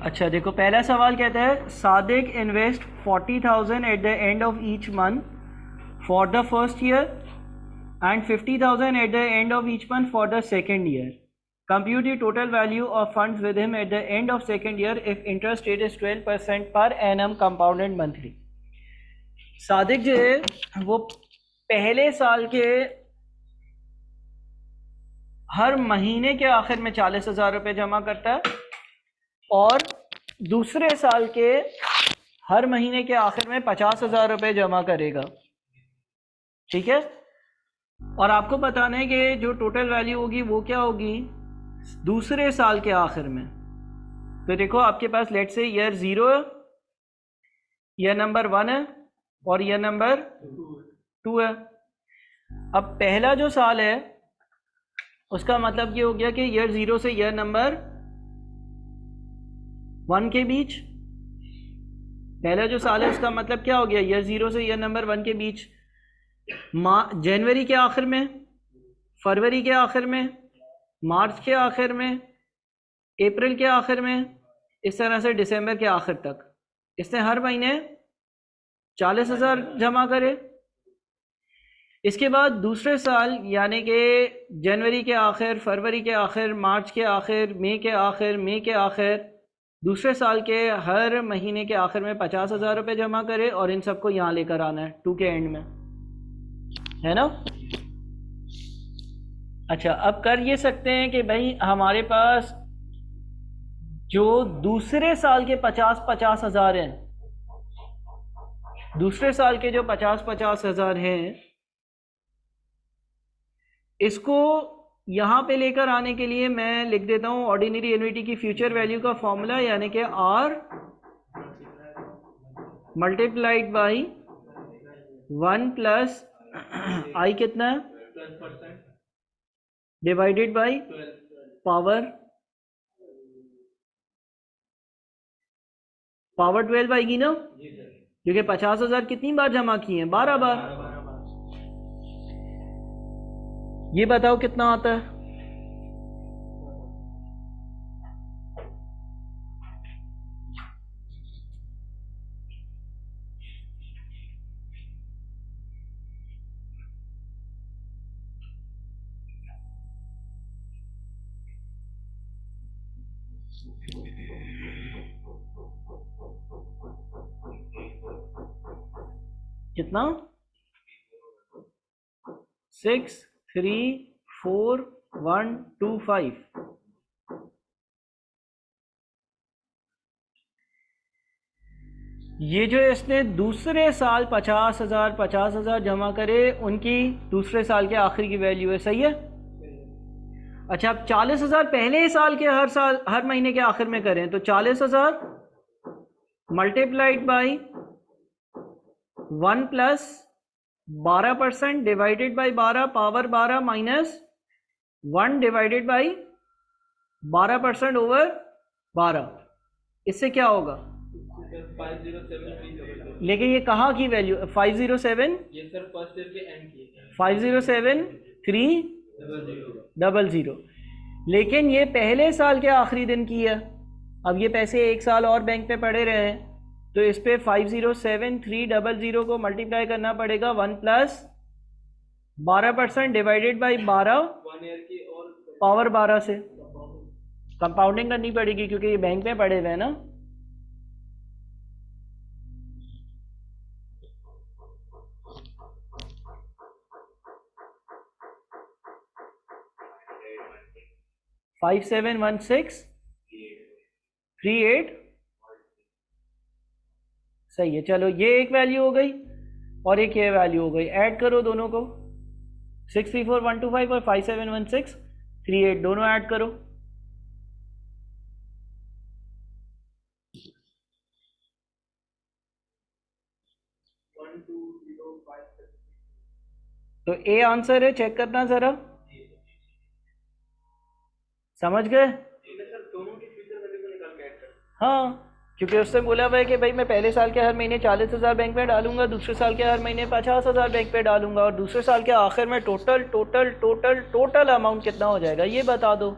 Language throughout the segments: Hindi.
अच्छा देखो, पहला सवाल कहता है Sadiq invest 40,000 eight the end of each month for the first year and 50,000 eight the end of each month for the second year. Compute the total value of funds with him at the end of second year if interest rate is 12% per annum compounded monthly. Sadiq जो है वो पहले साल के हर महीने के आखिर में 40,000 रुपये जमा करता है और दूसरे साल के हर महीने के आखिर में 50,000 रुपये जमा करेगा. ठीक है, और आपको बताना है कि जो टोटल वैल्यू होगी वो क्या होगी दूसरे साल के आखिर में. तो देखो आपके पास लेट से ईयर 0 है, ईयर नंबर 1 है और ईयर नंबर 2 है. अब पहला जो साल है उसका मतलब ये हो गया कि ईयर 0 से ईयर नंबर 1 के बीच. पहला जो साल है उसका मतलब क्या हो गया, ईयर 0 से ईयर नंबर 1 के बीच. जनवरी के आखिर में, फरवरी के आखिर में, मार्च के आखिर में, अप्रैल के आखिर में, इस तरह से दिसंबर के आखिर तक इसने हर महीने 40,000 जमा करे. इसके बाद दूसरे साल यानी कि जनवरी के आखिर, फरवरी के आखिर, मार्च के आखिर, मई के आखिर, मई के आखिर, दूसरे साल के हर महीने के आखिर में 50,000 रुपये जमा करे और इन सबको यहाँ लेकर आना है 2 के एंड में, है ना. अच्छा, अब कर ये सकते हैं कि भाई हमारे पास जो दूसरे साल के 50,000 हैं, दूसरे साल के जो 50,000 हैं, इसको यहां पे लेकर आने के लिए मैं लिख देता हूं ऑर्डिनरी एन्युटी की फ्यूचर वैल्यू का फॉर्मूला, यानी कि R मल्टीप्लाइड बाई 1 प्लस आई कितना है डिवाइडेड बाई पावर 12 आएगी ना, क्योंकि 50,000 कितनी बार जमा किए हैं, 12 बार. ये बताओ कितना आता है. कितना 634,125. ये जो इसने दूसरे साल 50,000 जमा करे उनकी दूसरे साल के आखिर की वैल्यू है. सही है. अच्छा, अब 40,000 पहले साल के हर महीने के आखिर में करें तो 40,000 multiplied by 1 plus 12% divided by 12 power 12 minus 1 divided by 12% over 12. इससे क्या होगा, 507, लेकिन ये कहाँ की वैल्यू 507, ये सर फर्स्ट ईयर के एंड की है 507,300. लेकिन ये पहले साल के आखिरी दिन की है. अब ये पैसे एक साल और बैंक पे पड़े रहे हैं तो इस पे 507,300 को मल्टीप्लाई करना पड़ेगा 1 प्लस 12% डिवाइडेड बाई 12 1 ईयर की और पावर 12 से कंपाउंडिंग करनी पड़ेगी क्योंकि ये बैंक में पड़े हुए हैं ना. $5,716,38 सही है. चलो ये एक वैल्यू हो गई और एक ये वैल्यू हो गई. ऐड करो दोनों को, 634,125 और 5,716,38 दोनों ऐड करो. तो ए आंसर है, चेक करना जरा. समझ गए? हाँ, क्योंकि उससे बोला हुआ है कि भाई मैं पहले साल के हर महीने 40,000 बैंक में डालूंगा, दूसरे साल के हर महीने 50,000 बैंक पे डालूंगा और दूसरे साल के आखिर में total total total total amount कितना हो जाएगा ये बता दो.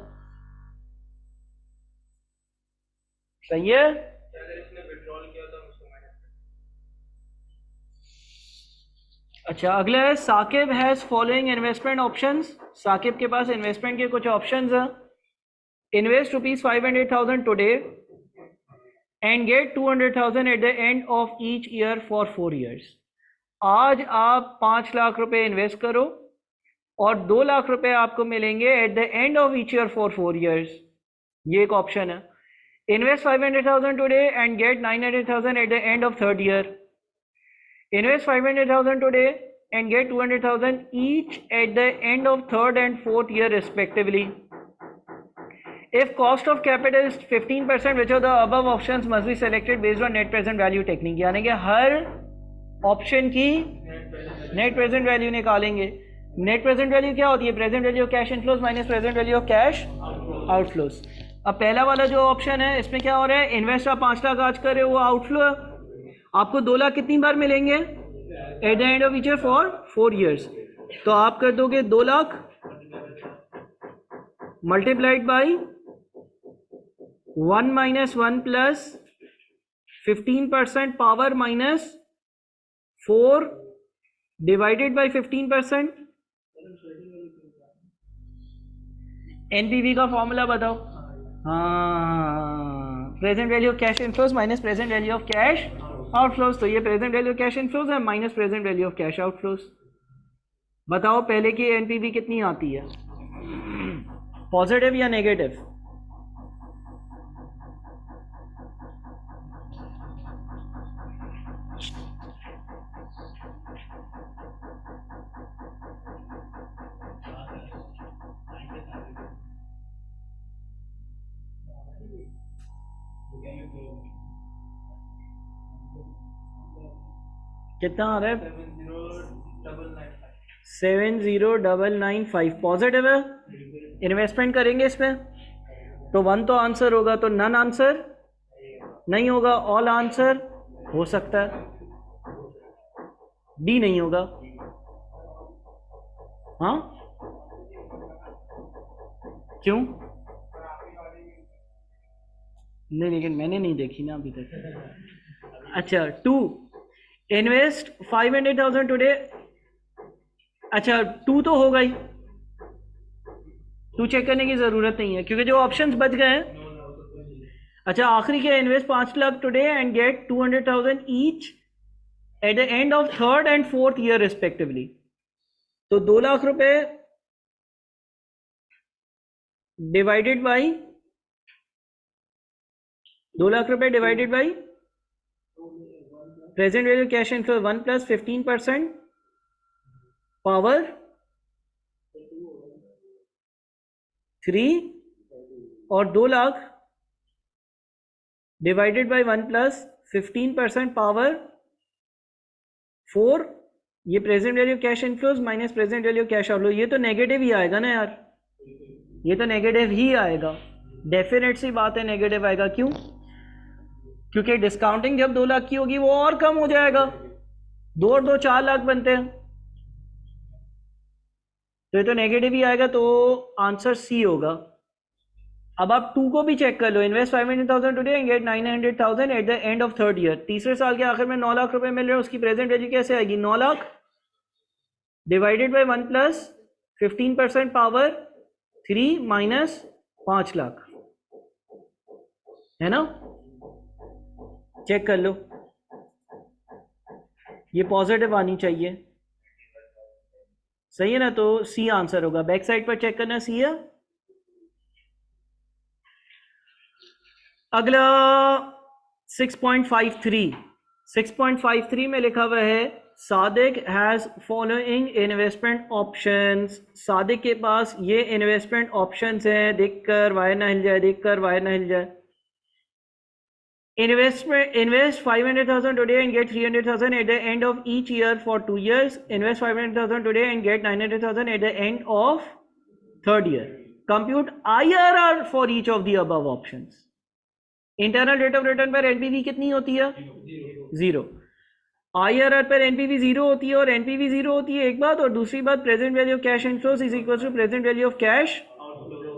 सही है। अगर इसने विड्रॉल किया तो हम उसको माइनस अच्छा, अगला है Saqib has following investment options. Saqib के पास इन्वेस्टमेंट के कुछ ऑप्शंस हैं। Invest ₹500,000 today and get 200,000 at the end of each year for 4 years। आज आप 5 लाख रुपए इन्वेस्ट करो और 2 लाख रुपए आपको मिलेंगे at the end of each year for 4 years। ये एक ऑप्शन है। Invest 500,000 today and get 900,000 at the end of 3rd year। Invest 500,000 today and get 200,000 each at the end of 3rd and 4th year respectively. If cost of capital is 15%, which of the above options must be selected based on net present value technique? यानी कि हर ऑप्शन की नेट प्रेजेंट वैल्यू निकालेंगे। नेट प्रेजेंट वैल्यू क्या होती है? Present value of cash inflows minus present value of cash outflows. अब पहला वाला जो ऑप्शन है इसमें क्या हो रहा है? इन्वेस्ट आप 5 लाख आज कर रहे हो, वो आउटफ्लो है। आपको 2 लाख कितनी बार मिलेंगे? At the end of each year for 4 years। तो आप कर दोगे 2 lakh multiplied by 1 - 1 plus 15% power minus 4 divided by 15%। NPV का फॉर्मूला बताओ। हाँ, present value of cash inflows minus present value of cash outflows. तो ये present value of cash inflows है minus present value of cash outflows. बताओ पहले की एनपीवी कितनी आती है? पॉजिटिव या नेगेटिव? कितना आ रहा है? 70995 पॉजिटिव है। इन्वेस्टमेंट करेंगे इसमें तो 1 तो आंसर होगा, तो नन आंसर नहीं होगा, ऑल आंसर हो सकता है। डी नहीं होगा। हाँ क्यों? नहीं, लेकिन मैंने नहीं देखी ना अभी तक। अच्छा, 2 इन्वेस्ट 500,000 टुडे। अच्छा, 2 तो होगा ही, 2 चेक करने की जरूरत नहीं है क्योंकि जो ऑप्शंस बच गए हैं। अच्छा, आखिरी क्या? Invest 5 lakh today and get 200,000 each at the end of 3rd and 4th year respectively. तो 2 लाख रुपए डिवाइडेड बाई 2 लाख रुपए divided by present value cash inflow 1 plus 15% power 3 और 2 lakh divided by 1 plus 15% power 4। ये present value cash inflows minus present value cash outflow. ये तो नेगेटिव ही आएगा ना यार, ये तो नेगेटिव ही आएगा। डेफिनेट सी बात है नेगेटिव आएगा। क्यों? क्योंकि डिस्काउंटिंग जब 2 लाख की होगी वो और कम हो जाएगा। 2 और 2 4 लाख बनते हैं, तो ये तो नेगेटिव ही आएगा। तो आंसर सी होगा। अब आप 2 को भी चेक कर लो। Invest 500,000 today and get 900,000 at the end of 3rd year। तीसरे साल के आखिर में 9 लाख रुपए मिल रहे हैं, उसकी प्रेजेंट वैल्यू कैसे आएगी? 9 lakh divided by 1 plus 15% power 3 minus 5 lakh, है ना? चेक कर लो, ये पॉजिटिव आनी चाहिए। सही है ना? तो सी आंसर होगा। बैक साइड पर चेक करना, सी है। अगला 6.53 में लिखा हुआ है Sadiq has following investment options. Sadiq के पास ये इन्वेस्टमेंट ऑप्शंस हैं। देखकर वायर ना हिल जाए, देखकर वायर ना हिल जाए। Invest 500,000 today and get 300,000 at the end of each year for 2 years. Invest 500,000 today and get 900,000 at the end of 3rd year. Compute IRR for each of the above options. Internal rate of return पर NPV कितनी होती है? 0। IRR पर NPV 0 होती है और NPV 0 होती है, एक बात। और दूसरी बात, present value of cash inflows is equal to present value of cash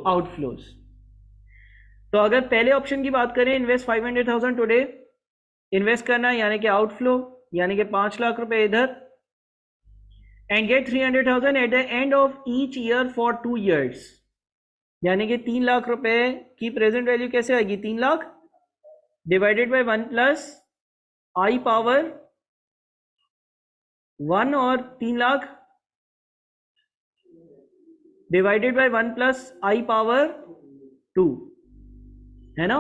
outflows. तो अगर पहले ऑप्शन की बात करें, इन्वेस्ट 500,000 टुडे, इन्वेस्ट करना यानी कि आउटफ्लो, यानी कि 5 लाख रुपए इधर, and get 300,000 at the end of each year for 2 years, यानी कि 3 लाख रुपए की प्रेजेंट वैल्यू कैसे आएगी? 3 lakh divided by 1 plus I power 1 और 3 lakh divided by 1 plus I power 2, है ना?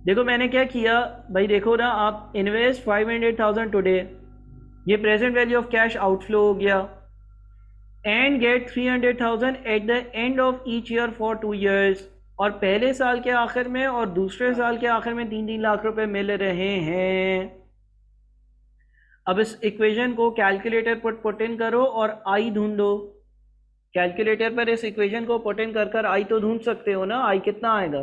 देखो मैंने क्या किया भाई, देखो ना आप, इन्वेस्ट 500,000 टुडे, ये present value of cash outflow हो गया, and get 300,000 at the end of each year for 2 years, और पहले साल के आखिर में और दूसरे साल के आखिर में 3-3 लाख रुपए मिल रहे हैं। अब इस इक्वेशन को कैलकुलेटर पर पुट इन करो और आई ढूंढो। कैलकुलेटर पर इस इक्वेशन को पुट इन कर आई तो ढूंढ सकते हो ना, आई कितना आएगा?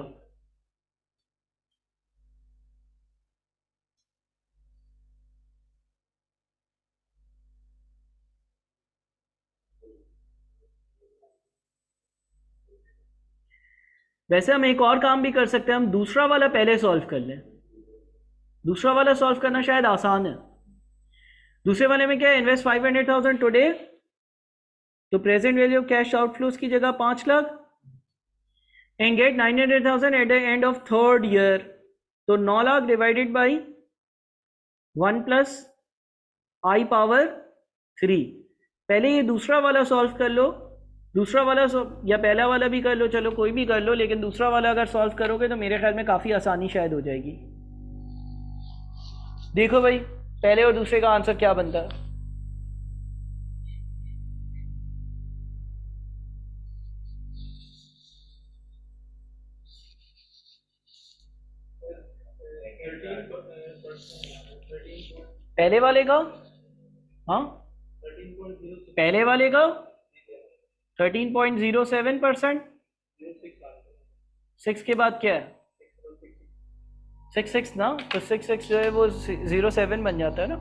वैसे हम एक और काम भी कर सकते हैं, हम दूसरा वाला पहले सॉल्व कर लें। दूसरा वाला सॉल्व करना शायद आसान है। दूसरे वाले में क्या है? इन्वेस्ट 500,000 टुडे, तो present value of cash outflows की जगह 5 lakh, and get 900,000 at the end of 3rd year, तो 9 lakh divided by 1 plus I power 3। पहले ये दूसरा वाला सॉल्व कर लो, दूसरा वाला या पहला वाला भी कर लो, चलो कोई भी कर लो, लेकिन दूसरा वाला अगर सॉल्व करोगे तो मेरे ख्याल में काफ़ी आसानी शायद हो जाएगी। देखो भाई पहले और दूसरे का आंसर क्या बनता है। पहले वाले का, हाँ पहले वाले का 13.07%, 6 के बाद क्या है? 6 ना, तो 6 जो है वो 07 बन जाता है ना।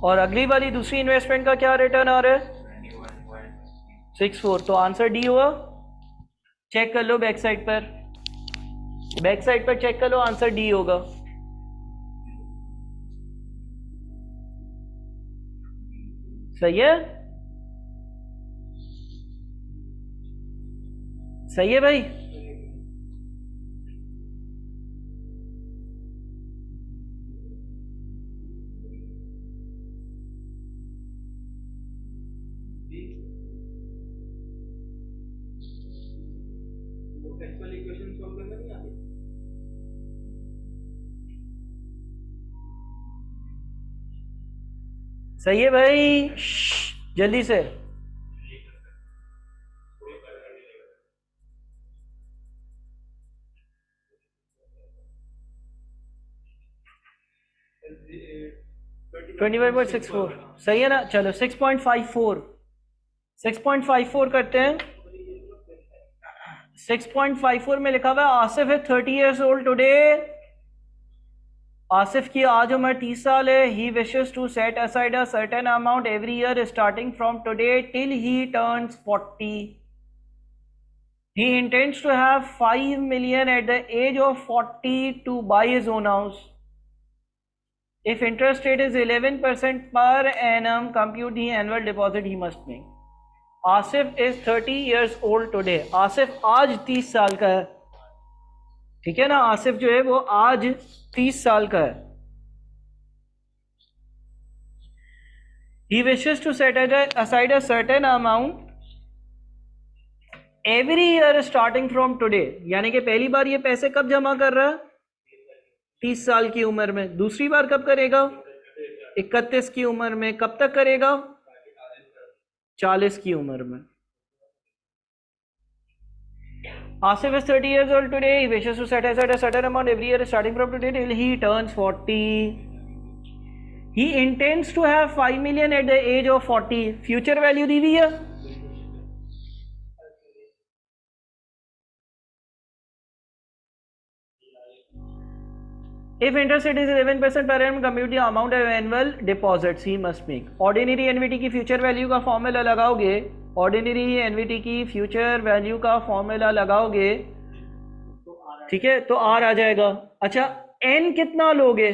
और अगली वाली दूसरी इन्वेस्टमेंट का क्या रिटर्न आ रहा है? 64, तो आंसर डी हुआ। चेक कर लो बैक साइड पर, बैक साइड पर चेक कर लो, आंसर डी होगा। सही है, सही है भाई। सही है भाई, जल्दी से। $25.64 सही है ना। चलो 6.54 करते हैं। 6.54 में लिखा हुआ है आसिफ है 30 years old टुडे। आसिफ की आज उम्र 30 साल है। He wishes to set aside a certain amount every year starting from today till he turns 40। He intends to have 5 million at the age of 40 to buy his own house. If interest rate is 11% per annum, compute the annual deposit he must make. Asif is 30 years old today. Asif आज 30 साल का है, ठीक है ना। आसिफ जो है वो आज 30 साल का है। He wishes to set aside a certain amount every year starting from today, यानी कि पहली बार ये पैसे कब जमा कर रहा है? 30 साल की उम्र में। दूसरी बार कब करेगा? 31 की उम्र में। कब तक करेगा? 40 की उम्र में। Asif is 30 years old today. He wishes to set aside a certain amount every year starting from today till he turns 40. He intends to have 5 million at the age of 40. Future value दी हुई है। If interest rate is 11% per annum, compute the amount of annual deposits he must make. Ordinary NVT की फ्यूचर वैल्यू का फॉर्मूला लगाओगे, ऑर्डिनरी एनवीटी की फ्यूचर वैल्यू का फॉर्मूला लगाओगे तो ठीक है, तो R आ जाएगा। अच्छा N कितना लोगे?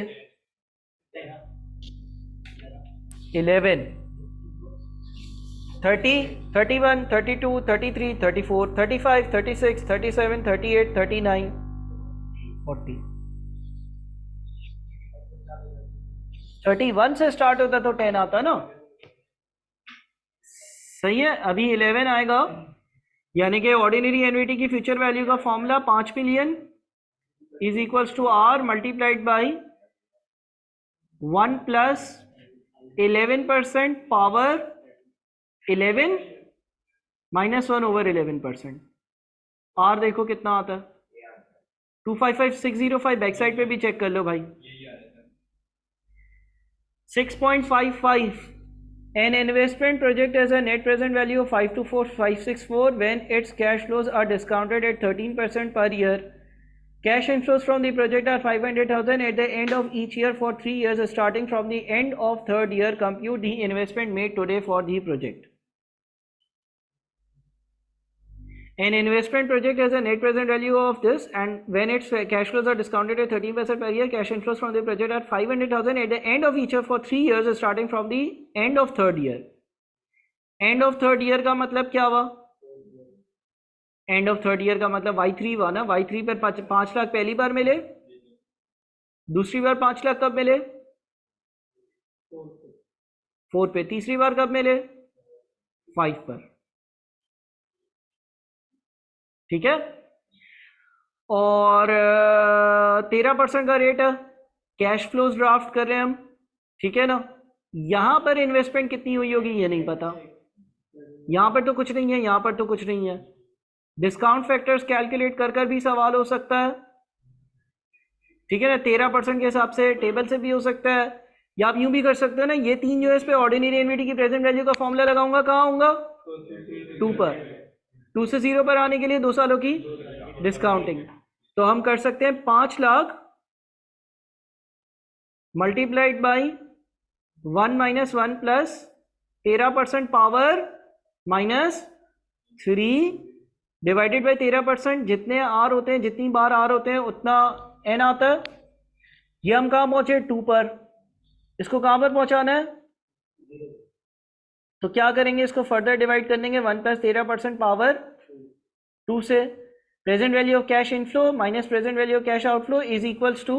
11, 30, 31, 32, 33, 34, 35, 36, 37, 38, 39, 40। 31 से स्टार्ट होता तो 10 आता ना। सही है, अभी 11 आएगा, यानी कि ऑर्डिनरी एन्युटी की फ्यूचर वैल्यू का formula 5 million is equals to R multiplied by 1 plus 11% power 11 minus 1 over 11%। R देखो कितना आता है, 255605। बैक साइड पे भी चेक कर लो भाई। 6.55। An investment project has a net present value of 524,564 when its cash flows are discounted at 13% per year. Cash inflows from the project are 500,000 at the end of each year for 3 years starting from the end of third year. Compute the investment made today for the project. An investment project has a net present value of this, and when its cash flows are discounted at 13% per year, cash inflows from the project are 500,000 at the end of each year for 3 years starting from the end of third year. End of third year का मतलब क्या हुआ? End of third year का मतलब Y3 हुआ ना। Y3 पर 5 लाख पहली बार मिले, दूसरी बार 5 लाख कब मिले? 4 पे। तीसरी बार कब मिले? 5 पर। ठीक है, और 13% का रेट है, कैश फ्लोज ड्राफ्ट कर रहे हैं हम, ठीक है ना। यहां पर इन्वेस्टमेंट कितनी हुई होगी ये नहीं पता, यहां पर तो कुछ नहीं है, यहां पर तो कुछ नहीं है। डिस्काउंट फैक्टर्स कैलकुलेट कर कर भी सवाल हो सकता है, ठीक है ना। 13% के हिसाब से टेबल से भी हो सकता है, या आप यूं भी कर सकते हो ना, ये 3 जो है इस पे ऑर्डिनरी एन्युटी की प्रेजेंट वैल्यू का फॉर्मूला लगाऊंगा, कहाँ होगा? 2 पर। 2 से 0 पर आने के लिए 2 सालों की डिस्काउंटिंग। तो हम कर सकते हैं 5 lakh multiplied by 1 minus 1 plus 13% power minus 3 divided by 13%। जितने R होते हैं, जितनी बार R होते हैं उतना N आता है। ये हम कहाँ पहुंचे? 2 पर। इसको कहाँ पर पहुंचाना है? तो क्या करेंगे, इसको फर्दर डिवाइड कर देंगे 1 प्लस 13% पावर 2 से। Present value of cash inflow minus present value of cash outflow is equals to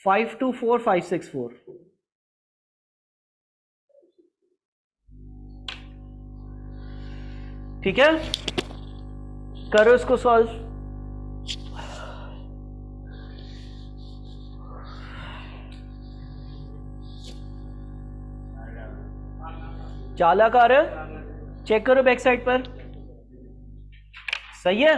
524564। ठीक है, करो इसको सॉल्व। चालाक आ रहा है, चेक करो बैक साइड पर, सही है।